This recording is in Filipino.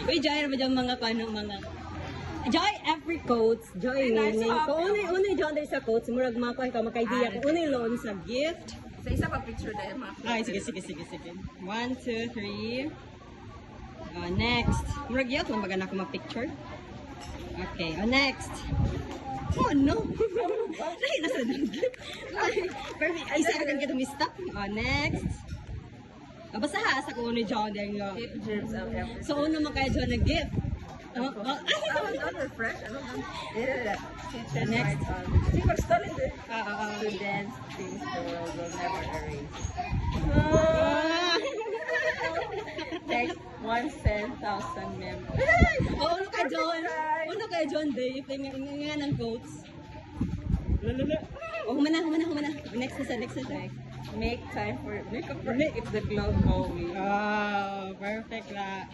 Uy, Joy, ano ba dyan mga kanong mga... Joy, every quotes. Joy, meaning. Kung unay John dahil sa quotes, murag makuha ka, makaidiya. Kung unay loan sa gift. Sa isa pa picture dahil mga. Ay, sige. 1, 2, 3. Next. Murag yun, kung baga na ako mag-picture. Okay, next. Oh, no. Ay, nasa doon. Perfect. Ay, isa agad kita mistap. Next. Basta ha, sa kung unay John dahil nga. Keep germs out everything. So, uno man kaya John na gift. Ano fresh? Ano ba? Yeah. Next. Hindi ko stolen din. Students. Things the world will never erase. Text 110,000 memories. Oh, uno kay John Day. Nga ng quotes. Lala. Oh, humana. Next na. Make time for makeup if the glow go away. Oh, perfect la.